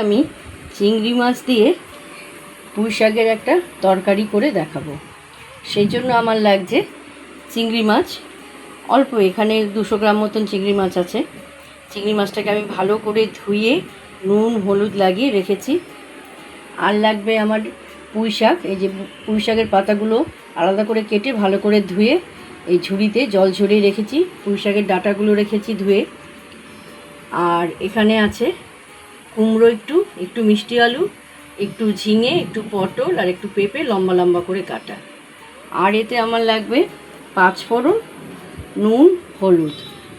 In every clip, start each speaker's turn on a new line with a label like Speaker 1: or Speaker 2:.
Speaker 1: আমি চিংড়ি মাছ দিয়ে পুঁই শাকের একটা তরকারি করে দেখাবো। সেই জন্য আমার লাগছে চিংড়ি মাছ অল্প, এখানে 200 গ্রাম মতন চিংড়ি মাছ আছে। চিংড়ি মাছটাকে আমি ভালো করে ধুয়ে নুন হলুদ লাগিয়ে রেখেছি। আর লাগবে আমার পুঁই শাক। এই যে পুঁই শাকের পাতাগুলো আলাদা করে কেটে ভালো করে ধুয়ে এই ঝুড়িতে জল ঝরিয়ে রেখেছি। পুঁই শাকের ডাঁটাগুলো রেখেছি ধুয়ে। আর এখানে আছে কুমড়ো, একটু মিষ্টি আলু, একটু ঝিঙে, একটু পটল আর একটু পেঁপে লম্বা লম্বা করে কাটা। আর এতে আমার লাগবে 5 ফোড়ন, নুন, হলুদ।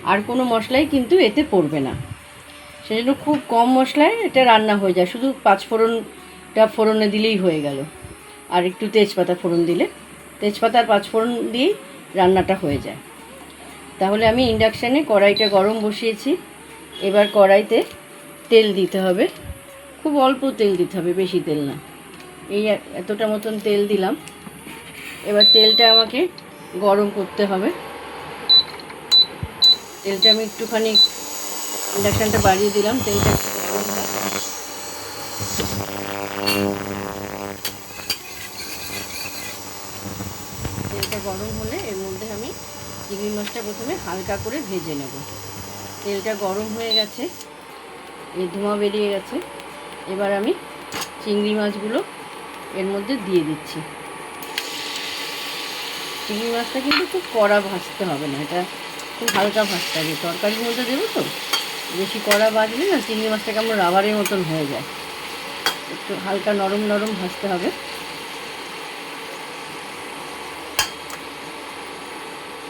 Speaker 1: আর কোনো মশলাই কিন্তু এতে পড়বে না, সেজন্য খুব কম মশলায় এটা রান্না হয়ে যায়। শুধু 5 ফোড়নটা ফোড়নে দিলেই হয়ে গেল, আর একটু তেজপাতা ফোড়ন দিলে, তেজপাতা আর 5 ফোড়ন দিয়েই রান্নাটা হয়ে যায়। তাহলে আমি ইন্ডাকশানে কড়াইটা গরম বসিয়েছি। এবার কড়াইতে তেল দিতে হবে, খুব অল্প তেল দিতে হবে, বেশি তেল না। এই এতটা মতন তেল দিলাম। এবার তেলটা আমাকে গরম করতে হবে। তেলটা আমি একটুখানি ইন্ডাকশানটা বাড়িয়ে দিলাম, তেলটা একটু গরম হয়। তেলটা গরম হলে এর মধ্যে আমি চিংড়ি মাছটা প্রথমে হালকা করে ভেজে নেব। তেলটা গরম হয়ে গেছে, এই ধোঁয়া বেরিয়ে গেছে। এবার আমি চিংড়ি মাছগুলো এর মধ্যে দিয়ে দিচ্ছি। চিংড়ি মাছটা কিন্তু খুব কড়া ভাজতে হবে না, এটা খুব হালকা ভাজতে হবে। তরকারির মধ্যে দেবো তো, বেশি কড়া ভাজলে না চিংড়ি মাছটা কেমন রাবারের মতন হয়ে যায়। একটু হালকা নরম নরম ভাজতে হবে।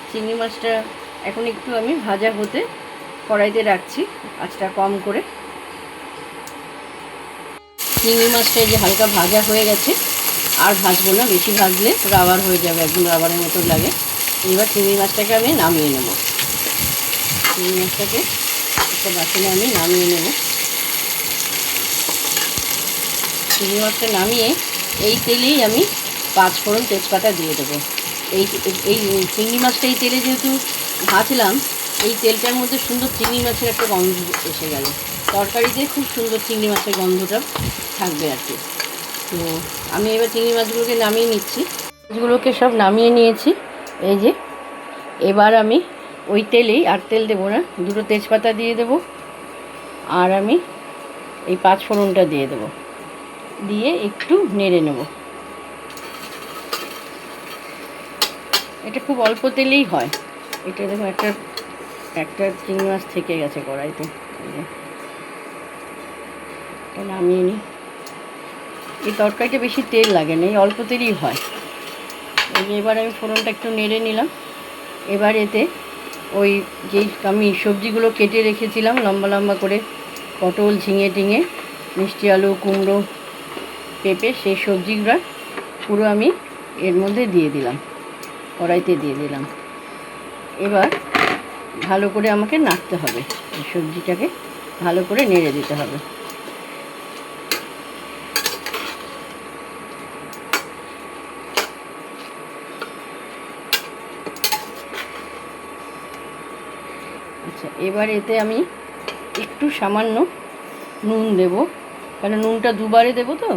Speaker 1: চিংড়ি মাছটা এখন একটু আমি ভাজা হতে কড়াইতে রাখছি, আঁচটা কম করে। চিংড়ি মাছটা যে হালকা ভাজা হয়ে গেছে, আর ভাজবো না, বেশি ভাজলে রাবার হয়ে যাবে, একদম রাবারের মতো লাগে। এবার চিংড়ি মাছটাকে আমি নামিয়ে নেব। চিংড়ি মাছটাকে একটা বাসনে আমি নামিয়ে নেব। চিংড়ি মাছটা নামিয়ে এই তেলেই আমি 5 ফোড়ন তেজপাতা দিয়ে দেবো। এই চিংড়ি মাছটা এই তেলে যেহেতু ভাজলাম, এই তেলটার মধ্যে সুন্দর চিংড়ি মাছের একটা গন্ধ এসে গেল। তরকারিতে খুব সুন্দর চিংড়ি মাছের গন্ধটা থাকবে আর কি। তো আমি এবার চিংড়ি মাছগুলোকে নামিয়ে নিচ্ছি। মাছগুলোকে সব নামিয়ে নিয়েছি। এই যে এবার আমি ওই তেলেই, আর তেল দেবো না, 2টো তেজপাতা দিয়ে দেবো। আর আমি এই 5 ফোড়নটা দিয়ে দেবো, দিয়ে একটু নেড়ে নেব। এটা খুব অল্প তেলেই হয়। এটা দেখুন, একটা চিংড়ি মাছ থেকে গেছে কড়াইতে। এটা নামিয়ে নিই। এই তরকারিটা বেশি তেল লাগে না, এই অল্প তেলই হয়। এবার আমি ফোড়নটা একটু নেড়ে নিলাম। এবার এতে ওই যেই আমি সবজিগুলো কেটে রেখেছিলাম লম্বা লম্বা করে, পটল, ঝিঙে টিঙে, মিষ্টি আলু, কুমড়ো, পেঁপে, সেই সবজিগুলো পুরো আমি এর মধ্যে দিয়ে দিলাম, কড়াইতে দিয়ে দিলাম। এবার ভালো করে আমাকে নাড়তে হবে, এই সবজিটাকে ভালো করে নেড়ে দিতে হবে। আচ্ছা, এবার এতে আমি একটু সামান্য নুন দেব, কারণ নুনটা দুবারে দেবো তো।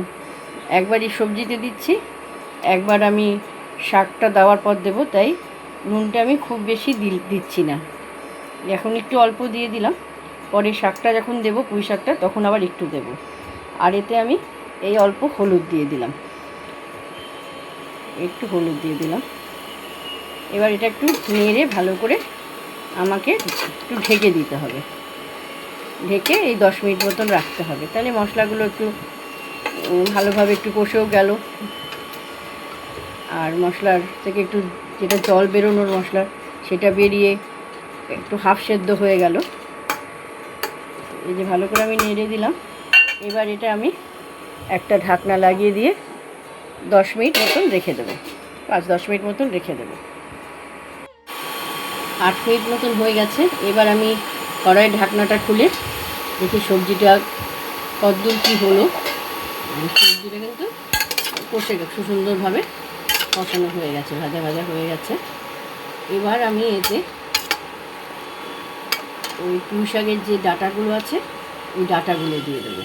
Speaker 1: একবারই সবজিতে দিচ্ছি, একবার আমি শাকটা দেওয়ার পর দেবো, তাই নুনটা আমি খুব বেশি দিচ্ছি না। এখন একটু অল্প দিয়ে দিলাম, পরে শাকটা যখন দেবো, পুঁই শাকটা, তখন আবার একটু দেব। আর এতে আমি এই অল্প হলুদ দিয়ে দিলাম, একটু হলুদ দিয়ে দিলাম। এবার এটা একটু নেড়ে ভালো করে আমাকে একটু ঢেকে দিতে হবে। ঢেকে এই 10 মিনিট মতন রাখতে হবে, তাহলে মশলাগুলো একটু ভালোভাবে একটু কষেও গেল। আর মশলার থেকে একটু যেটা জল বেরোনোর মশলার, সেটা বেরিয়ে একটু হাফ সেদ্ধ হয়ে গেল। এই যে ভালো করে আমি নেড়ে দিলাম। এবার এটা আমি একটা ঢাকনা লাগিয়ে দিয়ে 10 মিনিট মতন রেখে দেবো, 5-10 মিনিট মতন রেখে দেবো। 8 মিনিট মতন হয়ে গেছে। এবার আমি কড়াইয়ের ঢাকনাটা খুলে দেখি সবজিটা কতদূর কী হলো। সবজিটা কিন্তু কষে গেছে, সুন্দরভাবে কষানো হয়ে গেছে, ভাজা ভাজা হয়ে গেছে। এবার আমি এতে ওই পুঁই শাকের যে ডাঁটাগুলো আছে, ওই ডাঁটাগুলো দিয়ে দেবো।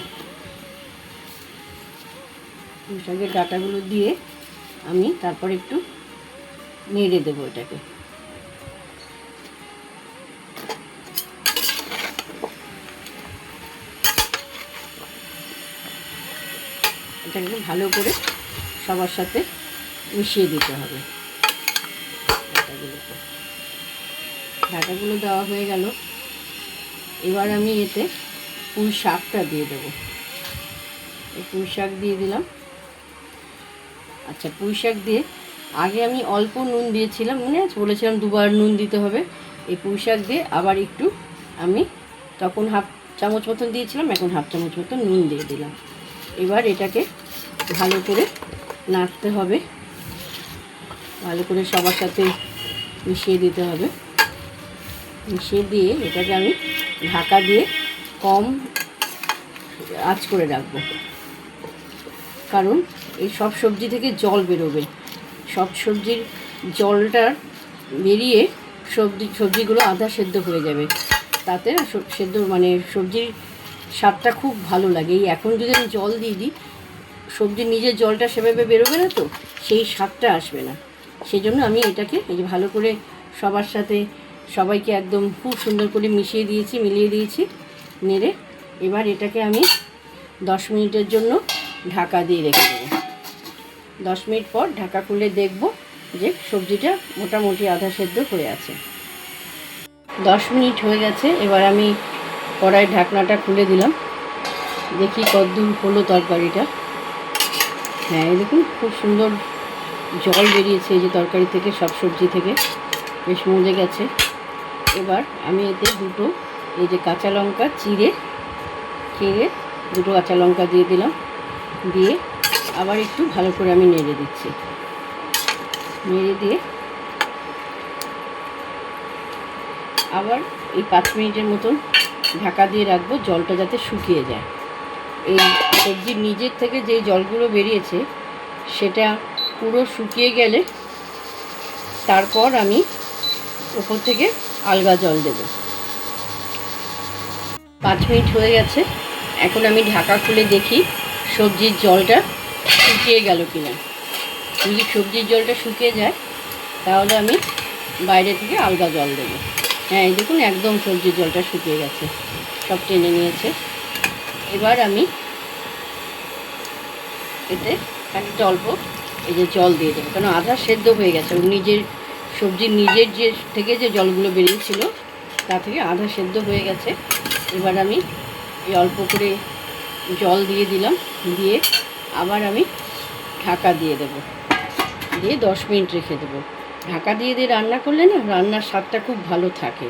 Speaker 1: পুঁই শাকের ডাঁটাগুলো দিয়ে আমি তারপর একটু নেড়ে দেবো এটাকে। এটাকে ভালো করে সবার সাথে মিশিয়ে দিতে হবে। ডাঁটাগুলো দেওয়া হয়ে গেল। এবার আমি এতে পুঁই শাকটা দিয়ে দেবো। এই পুঁই শাক দিয়ে দিলাম। আচ্ছা, পুঁই শাক দিয়ে আগে আমি অল্প নুন দিয়েছিলাম, মনে আছে বলেছিলাম দুবার নুন দিতে হবে। এই পুঁই শাক দিয়ে আবার একটু আমি তখন হাফ চামচ মতন দিয়েছিলাম, এখন হাফ চামচ মতন নুন দিয়ে দিলাম। এবার এটাকে ভালো করে নাড়তে হবে, ভালো করে সবার সাথে মিশিয়ে দিতে হবে। মিশিয়ে দিয়ে এটাকে আমি ঢাকা দিয়ে কম আঁচ করে রাখবো, কারণ এই সব সবজি থেকে জল বেরোবে। সব সবজির জলটা বেরিয়ে সবজিগুলো আধা সেদ্ধ হয়ে যাবে, তাতে সেদ্ধ মানে সবজির স্বাদটা খুব ভালো লাগে। এই এখন যদি আমি জল দিয়ে দিই, সবজির নিজের জলটা সেভাবে বেরোবে না, তো সেই স্বাদটা আসবে না। সেই জন্য আমি এটাকে এই যে ভালো করে সবার সাথে সবাইকে একদম খুব সুন্দর করে মিলিয়ে দিয়েছি নেড়ে। এবার এটাকে আমি 10 মিনিটের জন্য ঢাকা দিয়ে রেখে দেবো। 10 মিনিট পর ঢাকা খুলে দেখব যে সবজিটা মোটামুটি আধা সেদ্ধ হয়ে আছে। 10 মিনিট হয়ে গেছে। এবার আমি কড়াইয়ের ঢাকনাটা খুলে দিলাম, দেখি কতদূর হলো তরকারিটা। হ্যাঁ, এই দেখুন খুব সুন্দর জল বেরিয়েছে এই যে তরকারি থেকে, সব সবজি থেকে বেশ মজে গেছে। এবার আমি এতে দুটো এই যে কাঁচা লঙ্কা চিড়ে দুটো কাঁচা লঙ্কা দিয়ে দিলাম। দিয়ে আবার একটু ভালো করে আমি নেড়ে দিচ্ছি। নেড়ে দিয়ে আবার এই 5 মিনিটের মতন ঢাকা দিয়ে রাখবো, জলটা যাতে শুকিয়ে যায়। এই সবজির নিজের থেকে যেই জলগুলো বেরিয়েছে সেটা পুরো শুকিয়ে গেলে তারপর আমি উপর থেকে আলগা জল দেব। 5 মিনিট হয়ে গেছে। এখন আমি ঢাকা খুলে দেখি সবজির জলটা শুকিয়ে গেল কিনা। যদি সবজির জলটা শুকিয়ে যায় তাহলে আমি বাইরে থেকে আলগা জল দেবো। হ্যাঁ, এই দেখুন একদম সবজির জলটা শুকিয়ে গেছে, সব টেনে নিয়েছে। এবার আমি এতে খানিকটা অল্প এই যে জল দিয়ে দেবো, কারণ আধা সেদ্ধ হয়ে গেছে। সবজির নিজের যে থেকে যে জলগুলো বেরিয়েছিল তা থেকে আধা সেদ্ধ হয়ে গেছে। এবার আমি এই অল্প করে জল দিয়ে দিলাম, দিয়ে আবার আমি ঢাকা দিয়ে দেবো, দিয়ে 10 মিনিট রেখে দেবো। ঢাকা দিয়ে রান্না করলে না রান্নার স্বাদটা খুব ভালো থাকে।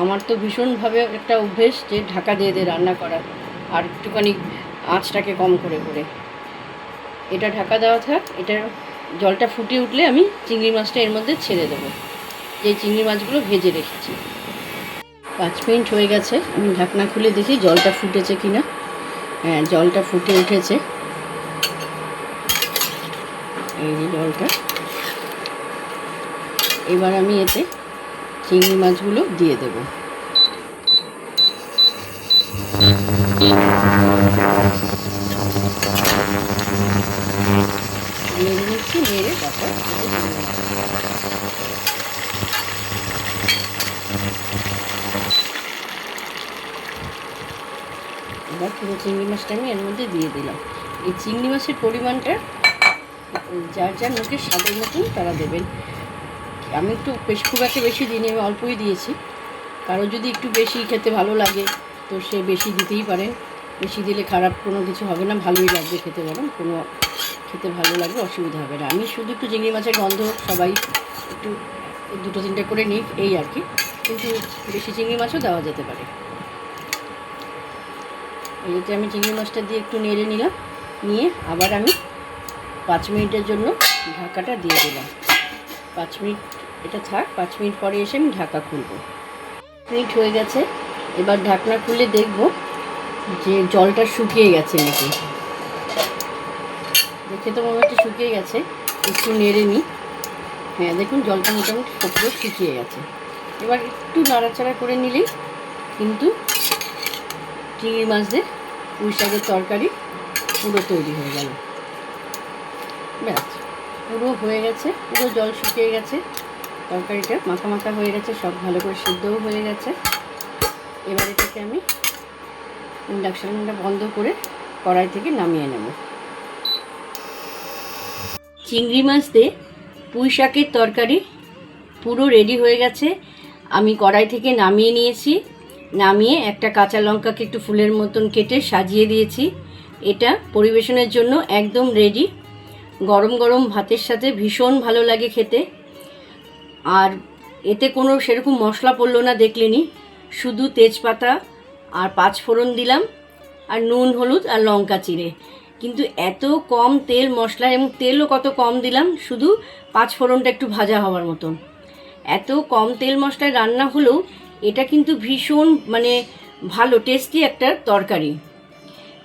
Speaker 1: আমার তো ভীষণভাবে একটা অভ্যেস যে ঢাকা দিয়ে রান্না করা, আর একটুখানি আঁচটাকে কম করে করে। এটা ঢাকা দেওয়া থাক। এটা জলটা ফুটে উঠলে আমি চিংড়ি মাছটা এর মধ্যে ছেড়ে দেবো, যে চিংড়ি মাছগুলো ভেজে রেখেছি। 5 মিনিট হয়ে গেছে। আমি ঢাকনা খুলে দেখি জলটা ফুটেছে কিনা। হ্যাঁ, জলটা ফুটে উঠেছে। এই যে জলটা। এবার আমি এতে চিংড়ি মাছগুলো দিয়ে দেবো। নেড়ে নিচ্ছি, নেড়ে তারপর এবার পুরো চিংড়ি মাছটা আমি এর মধ্যে দিয়ে দিলাম। এই চিংড়ি মাছের পরিমাণটা যার যার মুখের স্বাদের মতন তারা দেবেন। আমি একটু খুব একটা বেশি দিইনি, আমি অল্পই দিয়েছি। কারো যদি একটু বেশি খেতে ভালো লাগে তো সে বেশি দিতেই পারেন। বেশি দিলে খারাপ কোনো কিছু হবে না, ভালোই লাগবে খেতে, পারেন কোনো খেতে ভালো লাগবে, অসুবিধা হবে না। আমি শুধু একটু চিংড়ি মাছের গন্ধ সবাই একটু 2-3টে করে নিই এই আর কি, কিন্তু বেশি চিংড়ি মাছও দেওয়া যেতে পারে। এইতে আমি চিংড়ি মাছটা দিয়ে একটু নেড়ে নিলাম, নিয়ে আবার আমি 5 মিনিটের জন্য ঢাকাটা দিয়ে দিলাম। 5 মিনিট এটা থাক। 5 মিনিট পরে এসে আমি ঢাকা খুলব। 5 মিনিট হয়ে গেছে। এবার ঢাকনা খুলে দেখব যে জলটা শুকিয়ে গেছে নাকি। দেখে তো মনে হচ্ছে শুকিয়ে গেছে, একটু নেড়ে নিই। হ্যাঁ, দেখুন জলটা মোটামুটি পুরো শুকিয়ে গেছে। এবার একটু নাড়াচাড়া করে নিলেই কিন্তু চিংড়ি মাছ দিয়ে পুঁই শাকের তরকারি পুরো তৈরি হয়ে গেল। ব্যাস, পুরো হয়ে গেছে, পুরো জল শুকিয়ে গেছে, তরকারিটা মাখা মাখা হয়ে গেছে, সব ভালো করে সিদ্ধও হয়ে গেছে। এবার এটাকে আমি ইন্ডাকশানটা বন্ধ করে কড়াই থেকে নামিয়ে নেব। চিংড়ি মাছ দিয়ে পুঁই শাকের তরকারি পুরো রেডি হয়ে গেছে। আমি কড়াই থেকে নামিয়ে নিয়েছি, নামিয়ে একটা কাঁচা লঙ্কাকে একটু ফুলের মতন কেটে সাজিয়ে দিয়েছি। এটা পরিবেশনের জন্য একদম রেডি। গরম গরম ভাতের সাথে ভীষণ ভালো লাগে খেতে। আর এতে কোনো সেরকম মশলা পড়লো না দেখলেনি, শুধু তেজপাতা আর 5 ফোড়ন দিলাম, আর নুন হলুদ আর লঙ্কা চিড়ে। কিন্তু এত কম তেল মশলা, এবং তেলও কত কম দিলাম, শুধু 5 ফোড়নটা একটু ভাজা হওয়ার মতন। এত কম তেল মশলায় রান্না হলেও এটা কিন্তু ভীষণ ভালো টেস্টি একটা তরকারি।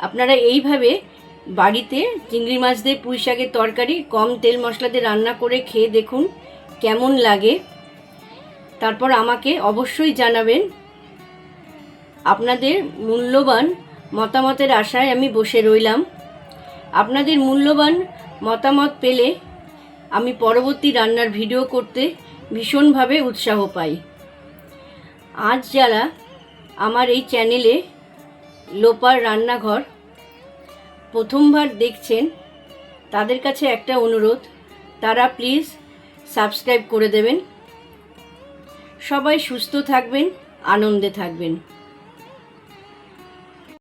Speaker 1: আপনারা এইভাবে বাড়িতে চিংড়ি মাছ দিয়ে পুঁই শাকের তরকারি কম তেল মশলা দিয়ে রান্না করে খেয়ে দেখুন কেমন লাগে। তারপর আমাকে অবশ্যই জানাবেন। আপনাদের মূল্যবান মতামতের আশায় আমি বসে রইলাম। আপনাদের মূল্যবান মতামত পেলে আমি পরবর্তী রান্নার ভিডিও করতে ভীষণভাবে উৎসাহ পাই। আজ যারা আমার এই চ্যানেলে লোপার রান্নাঘর প্রথমবার দেখছেন, তাদের কাছে একটা অনুরোধ, তারা প্লিজ সাবস্ক্রাইব করে দেবেন। সবাই সুস্থ থাকবেন, আনন্দে থাকবেন।